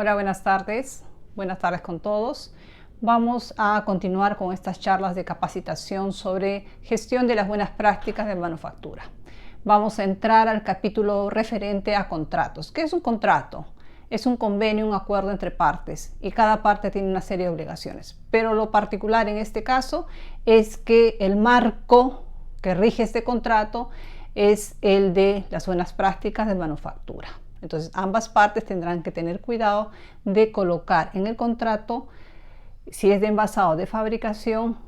Hola, buenas tardes. Buenas tardes con todos. Vamos a continuar con estas charlas de capacitación sobre gestión de las buenas prácticas de manufactura. Vamos a entrar al capítulo referente a contratos. ¿Qué es un contrato? Es un convenio, un acuerdo entre partes y cada parte tiene una serie de obligaciones. Pero lo particular en este caso es que el marco que rige este contrato es el de las buenas prácticas de manufactura. Entonces, ambas partes tendrán que tener cuidado de colocar en el contrato, si es de envasado o de fabricación,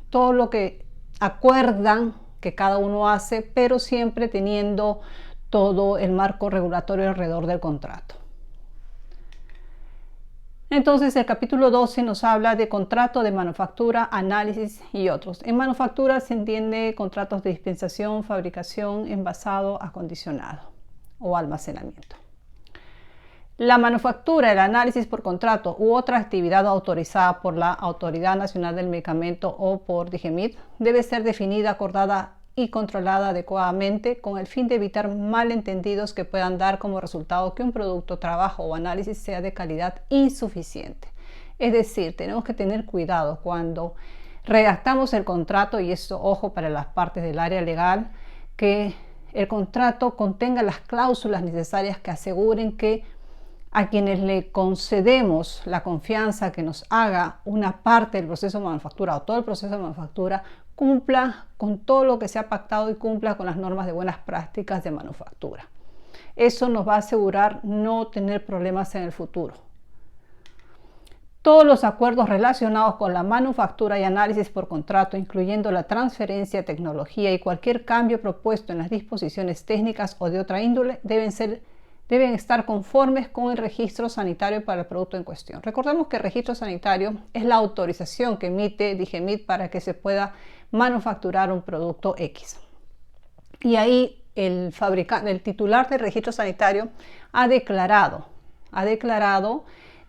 todo lo que acuerdan que cada uno hace, pero siempre teniendo todo el marco regulatorio alrededor del contrato. Entonces, el capítulo 12 nos habla de contrato de manufactura, análisis y otros. En manufactura se entiende contratos de dispensación, fabricación, envasado, acondicionado o almacenamiento. La manufactura, el análisis por contrato u otra actividad autorizada por la Autoridad Nacional del Medicamento o por DIGEMIT debe ser definida, acordada y controlada adecuadamente con el fin de evitar malentendidos que puedan dar como resultado que un producto, trabajo o análisis sea de calidad insuficiente. Es decir, tenemos que tener cuidado cuando redactamos el contrato, y esto, ojo, para las partes del área legal, que el contrato contenga las cláusulas necesarias que aseguren que a quienes le concedemos la confianza que nos haga una parte del proceso de manufactura o todo el proceso de manufactura, cumpla con todo lo que se ha pactado y cumpla con las normas de buenas prácticas de manufactura. Eso nos va a asegurar no tener problemas en el futuro. Todos los acuerdos relacionados con la manufactura y análisis por contrato, incluyendo la transferencia de tecnología y cualquier cambio propuesto en las disposiciones técnicas o de otra índole, deben estar conformes con el registro sanitario para el producto en cuestión. Recordemos que el registro sanitario es la autorización que emite DIGEMIT para que se pueda manufacturar un producto X. Y ahí el titular del registro sanitario ha declarado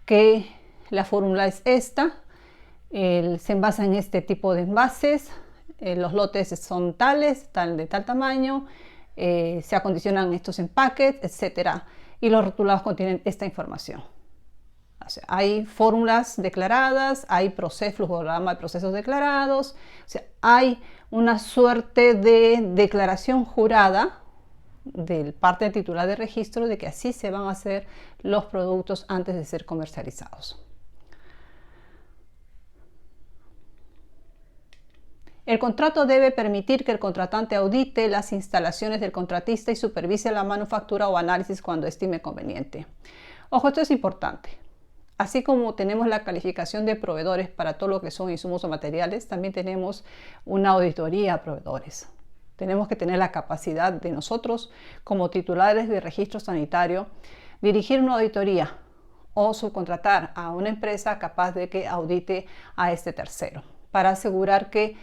que la fórmula es esta, se envasa en este tipo de envases, los lotes son tales, de tal tamaño, se acondicionan estos empaques, etcétera, y los rotulados contienen esta información. O sea, hay fórmulas declaradas, hay flujograma de procesos declarados, o sea, hay una suerte de declaración jurada del parte del titular de registro de que así se van a hacer los productos antes de ser comercializados. El contrato debe permitir que el contratante audite las instalaciones del contratista y supervise la manufactura o análisis cuando estime conveniente. Ojo, esto es importante. Así como tenemos la calificación de proveedores para todo lo que son insumos o materiales, también tenemos una auditoría a proveedores. Tenemos que tener la capacidad de nosotros, como titulares de registro sanitario, dirigir una auditoría o subcontratar a una empresa capaz de que audite a este tercero, para asegurar que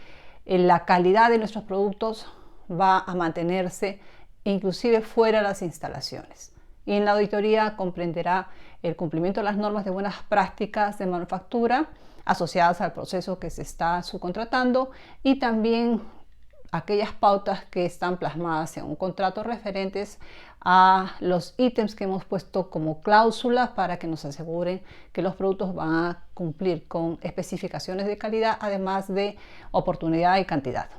la calidad de nuestros productos va a mantenerse inclusive fuera de las instalaciones. Y en la auditoría comprenderá el cumplimiento de las normas de buenas prácticas de manufactura asociadas al proceso que se está subcontratando y también aquellas pautas que están plasmadas en un contrato referentes a los ítems que hemos puesto como cláusulas para que nos aseguren que los productos van a cumplir con especificaciones de calidad, además de oportunidad y cantidad.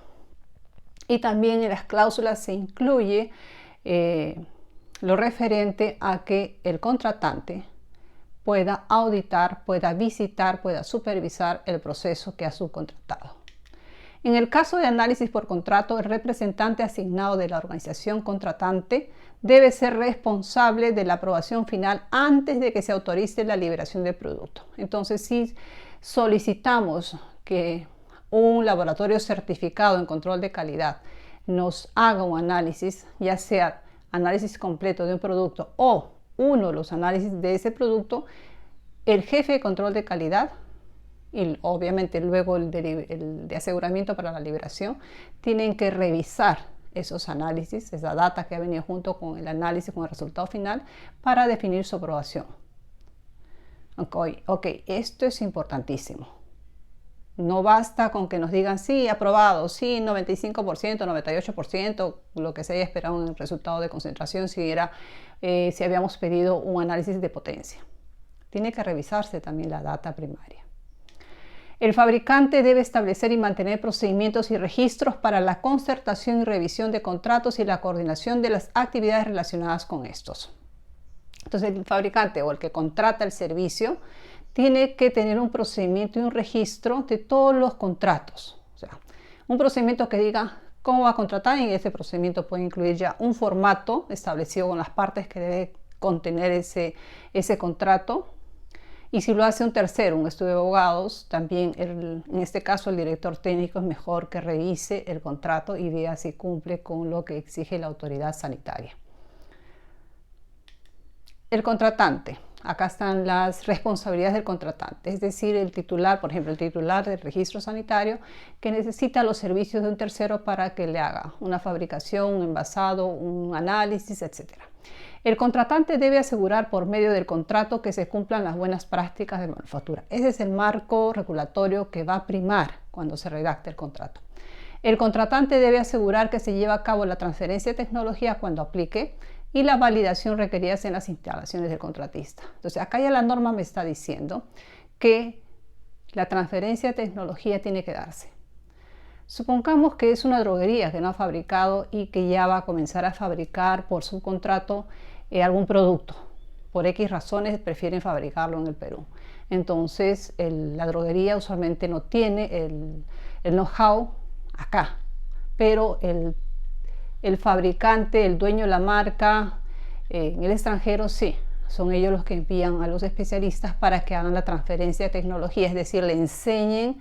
Y también en las cláusulas se incluye lo referente a que el contratante pueda auditar, pueda visitar, pueda supervisar el proceso que ha subcontratado. En el caso de análisis por contrato, el representante asignado de la organización contratante debe ser responsable de la aprobación final antes de que se autorice la liberación del producto. Entonces, si solicitamos que un laboratorio certificado en control de calidad nos haga un análisis, ya sea análisis completo de un producto o uno de los análisis de ese producto, el jefe de control de calidad y obviamente luego el de aseguramiento para la liberación, tienen que revisar esos análisis, esa data que ha venido junto con el análisis, con el resultado final, para definir su aprobación. Ok, esto es importantísimo. No basta con que nos digan sí, aprobado, sí, 95%, 98%, lo que se haya esperado en el resultado de concentración si habíamos pedido un análisis de potencia. Tiene que revisarse también la data primaria. El fabricante debe establecer y mantener procedimientos y registros para la concertación y revisión de contratos y la coordinación de las actividades relacionadas con estos. Entonces, el fabricante o el que contrata el servicio tiene que tener un procedimiento y un registro de todos los contratos. O sea, un procedimiento que diga cómo va a contratar, y ese procedimiento puede incluir ya un formato establecido con las partes que debe contener ese contrato. Y si lo hace un tercero, un estudio de abogados, también en este caso el director técnico es mejor que revise el contrato y vea si cumple con lo que exige la autoridad sanitaria. El contratante. Acá están las responsabilidades del contratante, es decir, el titular, por ejemplo, el titular del registro sanitario que necesita los servicios de un tercero para que le haga una fabricación, un envasado, un análisis, etc. El contratante debe asegurar por medio del contrato que se cumplan las buenas prácticas de manufactura. Ese es el marco regulatorio que va a primar cuando se redacte el contrato. El contratante debe asegurar que se lleva a cabo la transferencia de tecnología cuando aplique y la validación requeridas en las instalaciones del contratista. Entonces, acá ya la norma me está diciendo que la transferencia de tecnología tiene que darse. Supongamos que es una droguería que no ha fabricado y que ya va a comenzar a fabricar por subcontrato algún producto. Por X razones prefieren fabricarlo en el Perú. Entonces, la droguería usualmente no tiene el know-how acá, pero el fabricante, el dueño de la marca en el extranjero, sí, son ellos los que envían a los especialistas para que hagan la transferencia de tecnología, es decir, le enseñen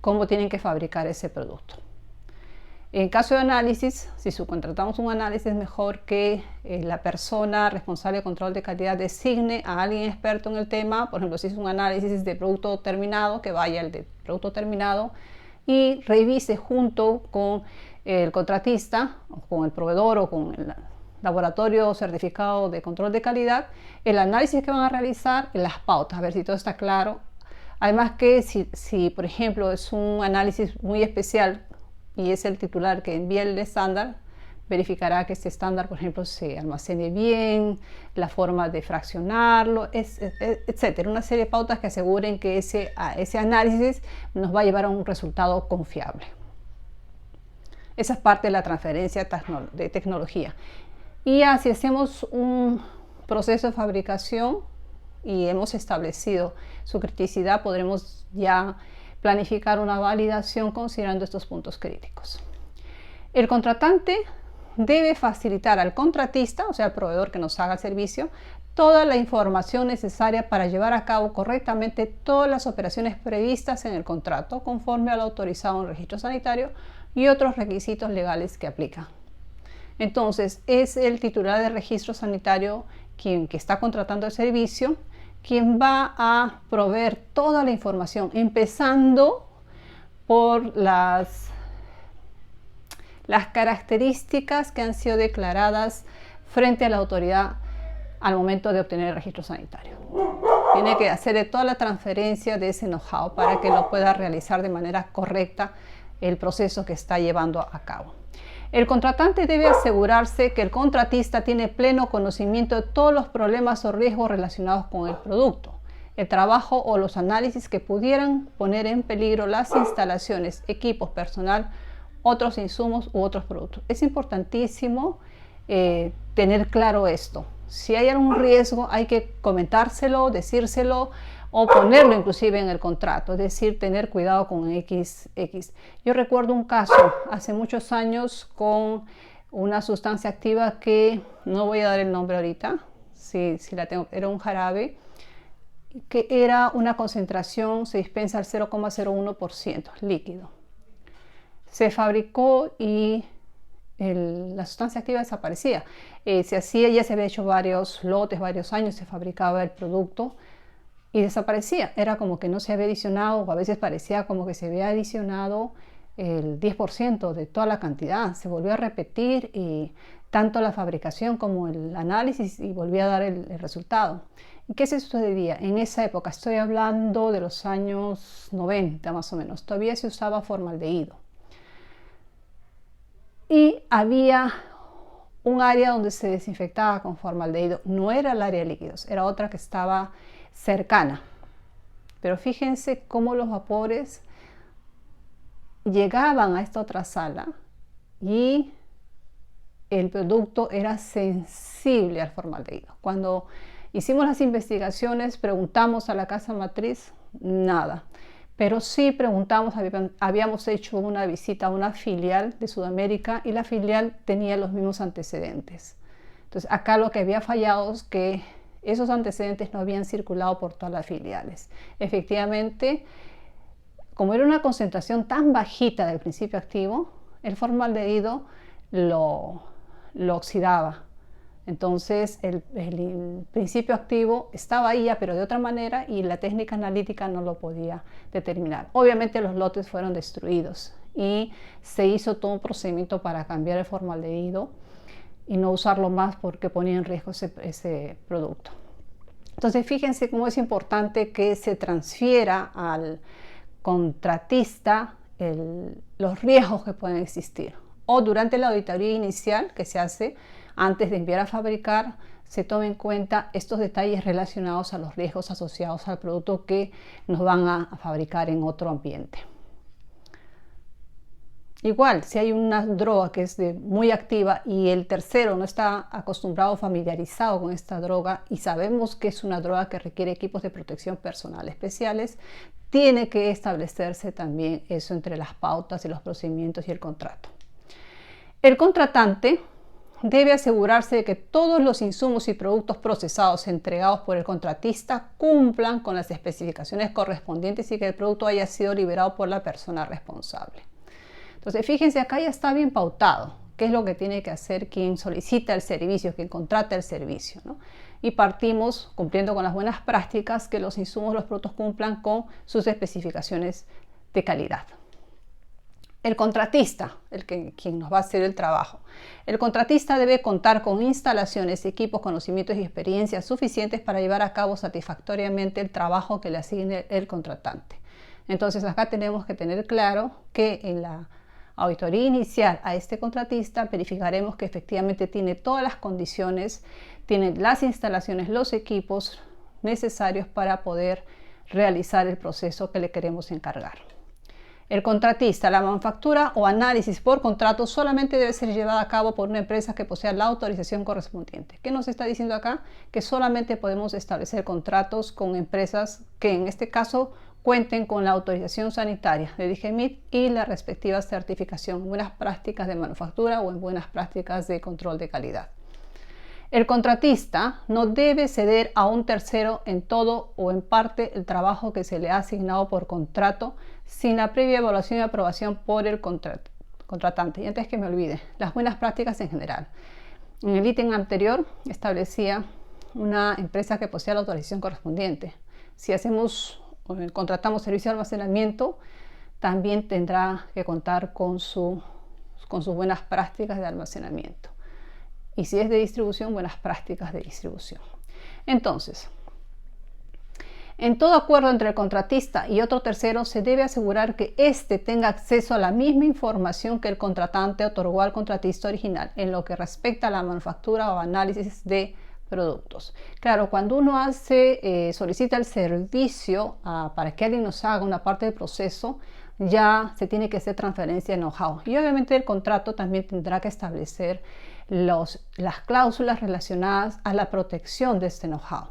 cómo tienen que fabricar ese producto. En caso de análisis, si subcontratamos un análisis, es mejor que la persona responsable de control de calidad designe a alguien experto en el tema. Por ejemplo, si es un análisis de producto terminado, que vaya el de producto terminado y revise junto con el contratista, o con el proveedor o con el laboratorio certificado de control de calidad, el análisis que van a realizar, las pautas, a ver si todo está claro. Además que si por ejemplo es un análisis muy especial y es el titular que envía el estándar, verificará que este estándar, por ejemplo, se almacene bien, la forma de fraccionarlo, etcétera. Una serie de pautas que aseguren que ese análisis nos va a llevar a un resultado confiable. Esa es parte de la transferencia de tecnología. Y ya si hacemos un proceso de fabricación y hemos establecido su criticidad, podremos ya planificar una validación considerando estos puntos críticos. El contratante debe facilitar al contratista, o sea, al proveedor que nos haga el servicio, toda la información necesaria para llevar a cabo correctamente todas las operaciones previstas en el contrato, conforme a lo autorizado en el registro sanitario y otros requisitos legales que aplican. Entonces, es el titular del registro sanitario que está contratando el servicio, quien va a proveer toda la información, empezando por las características que han sido declaradas frente a la autoridad al momento de obtener el registro sanitario. Tiene que hacer toda la transferencia de ese know-how para que lo pueda realizar de manera correcta el proceso que está llevando a cabo. El contratante debe asegurarse que el contratista tiene pleno conocimiento de todos los problemas o riesgos relacionados con el producto, el trabajo o los análisis que pudieran poner en peligro las instalaciones, equipos, personal, otros insumos u otros productos. Es importantísimo tener claro esto. Si hay algún riesgo, hay que comentárselo, decírselo o ponerlo inclusive en el contrato, es decir, tener cuidado con XX. Yo recuerdo un caso hace muchos años con una sustancia activa que no voy a dar el nombre ahorita, si la tengo, era un jarabe que era una concentración, se dispensa al 0,01% líquido. Se fabricó y la sustancia activa desaparecía. Ya se había hecho varios lotes, varios años, se fabricaba el producto y desaparecía. Era como que no se había adicionado, o a veces parecía como que se había adicionado el 10% de toda la cantidad. Se volvió a repetir y tanto la fabricación como el análisis y volvía a dar el resultado. ¿Y qué se sucedía? En esa época, estoy hablando de los años 90 más o menos, todavía se usaba formaldehído. Y había un área donde se desinfectaba con formaldehído. No era el área de líquidos, era otra que estaba cercana. Pero fíjense cómo los vapores llegaban a esta otra sala y el producto era sensible al formaldehído. Cuando hicimos las investigaciones, preguntamos a la casa matriz, nada. Pero sí preguntamos, habíamos hecho una visita a una filial de Sudamérica y la filial tenía los mismos antecedentes. Entonces acá lo que había fallado es que esos antecedentes no habían circulado por todas las filiales. Efectivamente, como era una concentración tan bajita del principio activo, el formaldehído lo oxidaba. Entonces el principio activo estaba ahí ya, pero de otra manera, y la técnica analítica no lo podía determinar. Obviamente los lotes fueron destruidos y se hizo todo un procedimiento para cambiar el formaldehído y no usarlo más porque ponía en riesgo ese producto. Entonces fíjense cómo es importante que se transfiera al contratista los riesgos que pueden existir, o durante la auditoría inicial que se hace antes de enviar a fabricar, se tomen en cuenta estos detalles relacionados a los riesgos asociados al producto que nos van a fabricar en otro ambiente. Igual, si hay una droga que es muy activa y el tercero no está acostumbrado o familiarizado con esta droga y sabemos que es una droga que requiere equipos de protección personal especiales, tiene que establecerse también eso entre las pautas y los procedimientos y el contrato. El contratante debe asegurarse de que todos los insumos y productos procesados entregados por el contratista cumplan con las especificaciones correspondientes y que el producto haya sido liberado por la persona responsable. Entonces, fíjense, acá ya está bien pautado qué es lo que tiene que hacer quien solicita el servicio, quien contrata el servicio, ¿no? Y partimos cumpliendo con las buenas prácticas que los insumos, los productos cumplan con sus especificaciones de calidad. El contratista, quien nos va a hacer el trabajo. El contratista debe contar con instalaciones, equipos, conocimientos y experiencias suficientes para llevar a cabo satisfactoriamente el trabajo que le asigne el contratante. Entonces acá tenemos que tener claro que en la auditoría inicial a este contratista verificaremos que efectivamente tiene todas las condiciones, tiene las instalaciones, los equipos necesarios para poder realizar el proceso que le queremos encargar. El contratista, la manufactura o análisis por contrato solamente debe ser llevada a cabo por una empresa que posea la autorización correspondiente. ¿Qué nos está diciendo acá? Que solamente podemos establecer contratos con empresas que en este caso cuenten con la autorización sanitaria de DGMIT y la respectiva certificación en buenas prácticas de manufactura o en buenas prácticas de control de calidad. El contratista no debe ceder a un tercero en todo o en parte el trabajo que se le ha asignado por contrato sin la previa evaluación y aprobación por el contratante. Y antes que me olvide, las buenas prácticas en general. En el ítem anterior establecía una empresa que posea la autorización correspondiente. Si contratamos servicio de almacenamiento, también tendrá que contar con sus buenas prácticas de almacenamiento. Y si es de distribución, buenas prácticas de distribución. Entonces, en todo acuerdo entre el contratista y otro tercero, se debe asegurar que éste tenga acceso a la misma información que el contratante otorgó al contratista original en lo que respecta a la manufactura o análisis de productos. Claro, cuando uno solicita el servicio para que alguien nos haga una parte del proceso, ya se tiene que hacer transferencia de know-how. Y obviamente el contrato también tendrá que establecer las cláusulas relacionadas a la protección de este know-how,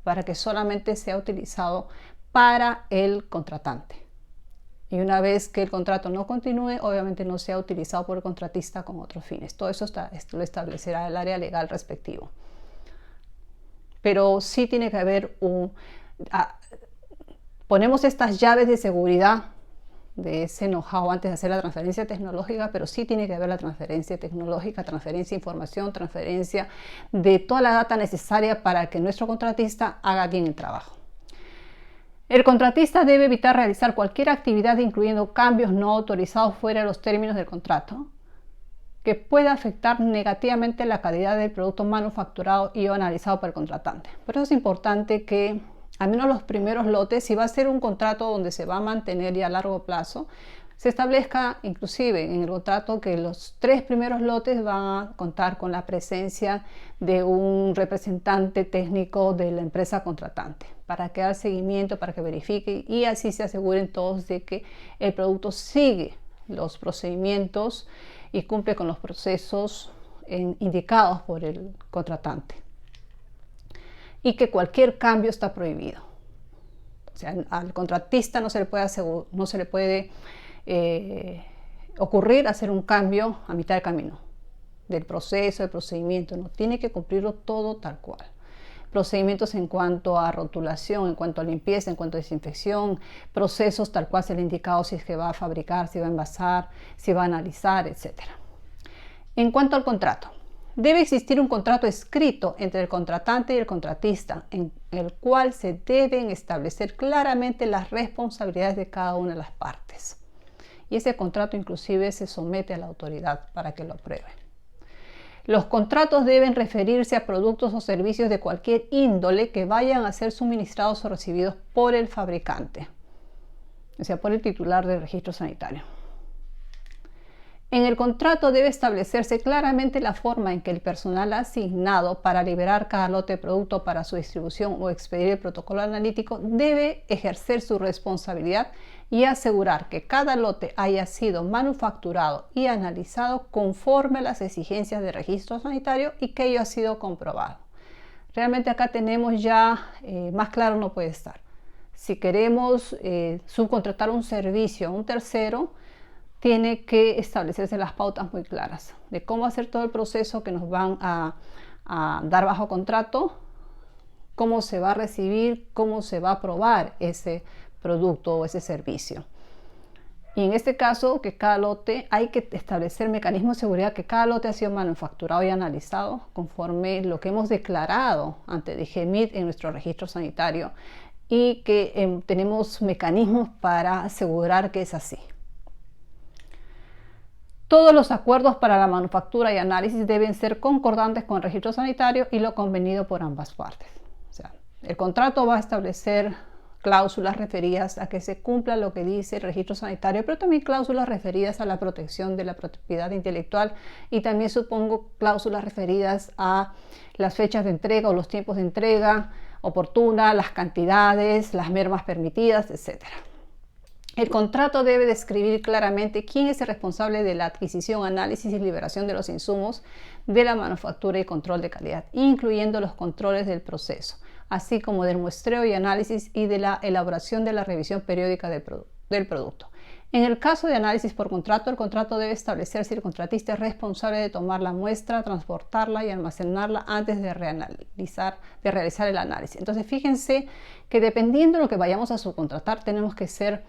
para que solamente sea utilizado para el contratante. Y una vez que el contrato no continúe, obviamente no sea utilizado por el contratista con otros fines. Todo eso lo establecerá el área legal respectivo. Pero sí tiene que haber ponemos estas llaves de seguridad de ese know-how antes de hacer la transferencia tecnológica, pero sí tiene que haber la transferencia tecnológica, transferencia de información, transferencia de toda la data necesaria para que nuestro contratista haga bien el trabajo. El contratista debe evitar realizar cualquier actividad, incluyendo cambios no autorizados fuera de los términos del contrato, que pueda afectar negativamente la calidad del producto manufacturado y o analizado por el contratante. Por eso es importante que al menos los primeros lotes, si va a ser un contrato donde se va a mantener ya a largo plazo, se establezca inclusive en el contrato que los 3 primeros lotes van a contar con la presencia de un representante técnico de la empresa contratante, para que haga seguimiento, para que verifique y así se aseguren todos de que el producto sigue los procedimientos y cumple con los procesos indicados por el contratante. Y que cualquier cambio está prohibido. O sea, al contratista no se le puede ocurrir hacer un cambio a mitad del camino del proceso, del procedimiento. No, tiene que cumplirlo todo tal cual. Procedimientos en cuanto a rotulación, en cuanto a limpieza, en cuanto a desinfección, procesos tal cual se le ha indicado si es que va a fabricar, si va a envasar, si va a analizar, etc. En cuanto al contrato, debe existir un contrato escrito entre el contratante y el contratista, en el cual se deben establecer claramente las responsabilidades de cada una de las partes. Y ese contrato inclusive se somete a la autoridad para que lo apruebe. Los contratos deben referirse a productos o servicios de cualquier índole que vayan a ser suministrados o recibidos por el fabricante, o sea, por el titular del registro sanitario. En el contrato debe establecerse claramente la forma en que el personal asignado para liberar cada lote de producto para su distribución o expedir el protocolo analítico debe ejercer su responsabilidad y asegurar que cada lote haya sido manufacturado y analizado conforme a las exigencias del registro sanitario y que ello ha sido comprobado. Realmente acá tenemos ya, más claro no puede estar. Si queremos subcontratar un servicio a un tercero, tiene que establecerse las pautas muy claras de cómo hacer todo el proceso que nos van a dar bajo contrato, cómo se va a recibir, cómo se va a aprobar ese producto o ese servicio. Y en este caso, que cada lote, hay que establecer mecanismos de seguridad que cada lote ha sido manufacturado y analizado conforme lo que hemos declarado ante DGMIT en nuestro registro sanitario y que tenemos mecanismos para asegurar que es así. Todos los acuerdos para la manufactura y análisis deben ser concordantes con el registro sanitario y lo convenido por ambas partes. O sea, el contrato va a establecer cláusulas referidas a que se cumpla lo que dice el registro sanitario, pero también cláusulas referidas a la protección de la propiedad intelectual y también supongo cláusulas referidas a las fechas de entrega o los tiempos de entrega oportuna, las cantidades, las mermas permitidas, etc. El contrato debe describir claramente quién es el responsable de la adquisición, análisis y liberación de los insumos de la manufactura y control de calidad, incluyendo los controles del proceso, así como del muestreo y análisis y de la elaboración de la revisión periódica del producto. En el caso de análisis por contrato, el contrato debe establecer si el contratista es responsable de tomar la muestra, transportarla y almacenarla antes de realizar el análisis. Entonces, fíjense que dependiendo de lo que vayamos a subcontratar, tenemos que ser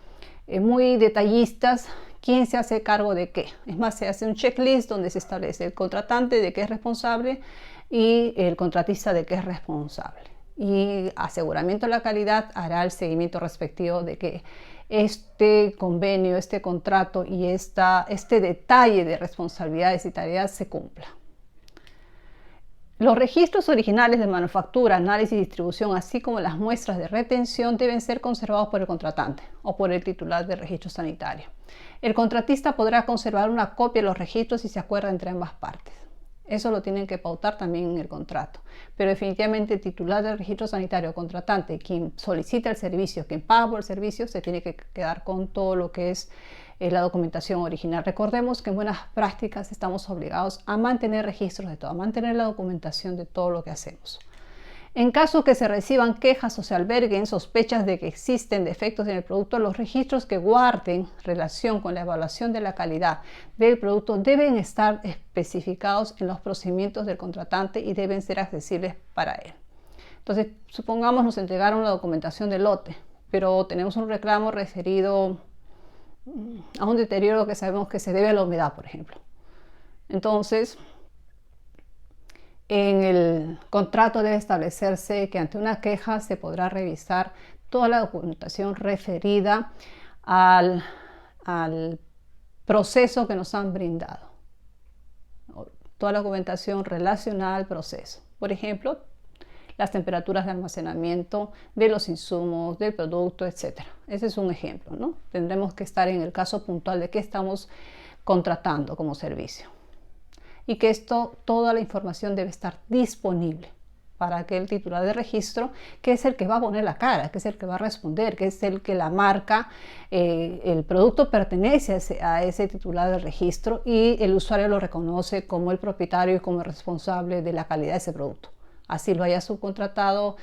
muy detallistas, quién se hace cargo de qué. Es más, se hace un checklist donde se establece el contratante de qué es responsable y el contratista de qué es responsable. Y aseguramiento de la calidad hará el seguimiento respectivo de que este convenio, este contrato y este detalle de responsabilidades y tareas se cumpla. Los registros originales de manufactura, análisis y distribución, así como las muestras de retención, deben ser conservados por el contratante o por el titular del registro sanitario. El contratista podrá conservar una copia de los registros si se acuerda entre ambas partes. Eso lo tienen que pautar también en el contrato. Pero definitivamente el titular del registro sanitario o contratante, quien solicita el servicio, quien paga por el servicio, se tiene que quedar con todo lo que es la documentación original. Recordemos que en buenas prácticas estamos obligados a mantener registros de todo, a mantener la documentación de todo lo que hacemos. En caso que se reciban quejas o se alberguen sospechas de que existen defectos en el producto, los registros que guarden relación con la evaluación de la calidad del producto deben estar especificados en los procedimientos del contratante y deben ser accesibles para él. Entonces, supongamos nos entregaron la documentación del lote, pero tenemos un reclamo referido a un deterioro que sabemos que se debe a la humedad, por ejemplo. Entonces, en el contrato debe establecerse que ante una queja se podrá revisar toda la documentación referida al proceso que nos han brindado. Toda la documentación relacionada al proceso. Por ejemplo, las temperaturas de almacenamiento de los insumos, del producto, etc. Ese es un ejemplo, ¿no? Tendremos que estar en el caso puntual de qué estamos contratando como servicio. Y que toda la información debe estar disponible. para aquel titular de registro, que es el que va a poner la cara, que es el que va a responder, que es el que la marca, el producto pertenece a ese titular de registro y el usuario lo reconoce como el propietario y como el responsable de la calidad de ese producto. Así lo haya subcontratado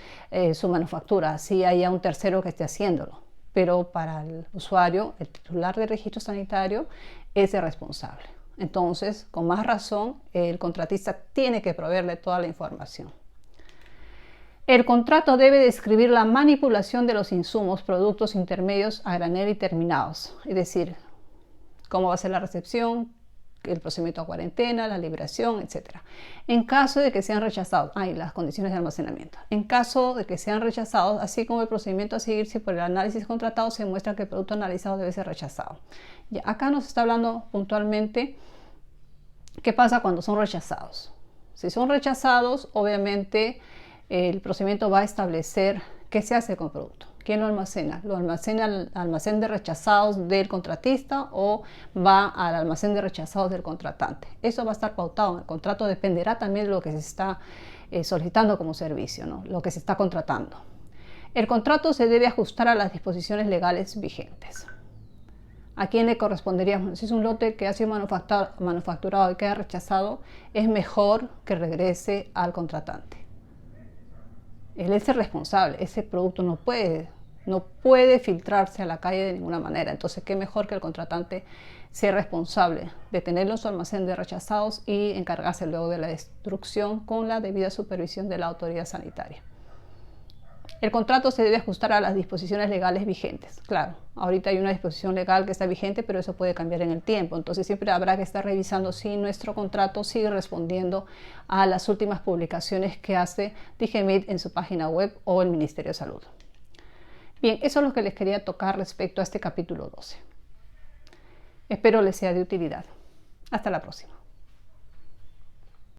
su manufactura, así haya un tercero que esté haciéndolo. Pero para el usuario, el titular de registro sanitario es el responsable. Entonces, con más razón, el contratista tiene que proveerle toda la información. El contrato debe describir la manipulación de los insumos, productos intermedios a granel y terminados, es decir, cómo va a ser la recepción, el procedimiento a cuarentena, la liberación, etc. En caso de que sean rechazados, y las condiciones de almacenamiento. En caso de que sean rechazados, así como el procedimiento a seguir si por el análisis contratado se muestra que el producto analizado debe ser rechazado. Ya, acá nos está hablando puntualmente qué pasa cuando son rechazados. Si son rechazados, obviamente el procedimiento va a establecer qué se hace con el producto. ¿Quién lo almacena? ¿Lo almacena al almacén de rechazados del contratista o va al almacén de rechazados del contratante? Eso va a estar pautado en el contrato, dependerá también de lo que se está solicitando como servicio, ¿no? Lo que se está contratando. El contrato se debe ajustar a las disposiciones legales vigentes. ¿A quién le correspondería? Si es un lote que ha sido manufacturado y queda rechazado, es mejor que regrese al contratante. Él es el responsable, ese producto no puede filtrarse a la calle de ninguna manera. Entonces, qué mejor que el contratante sea responsable de tenerlo en su almacén de rechazados y encargarse luego de la destrucción con la debida supervisión de la autoridad sanitaria. El contrato se debe ajustar a las disposiciones legales vigentes. Claro, ahorita hay una disposición legal que está vigente, pero eso puede cambiar en el tiempo. Entonces siempre habrá que estar revisando si nuestro contrato sigue respondiendo a las últimas publicaciones que hace DIGEMIT en su página web o el Ministerio de Salud. Bien, eso es lo que les quería tocar respecto a este capítulo 12. Espero les sea de utilidad. Hasta la próxima.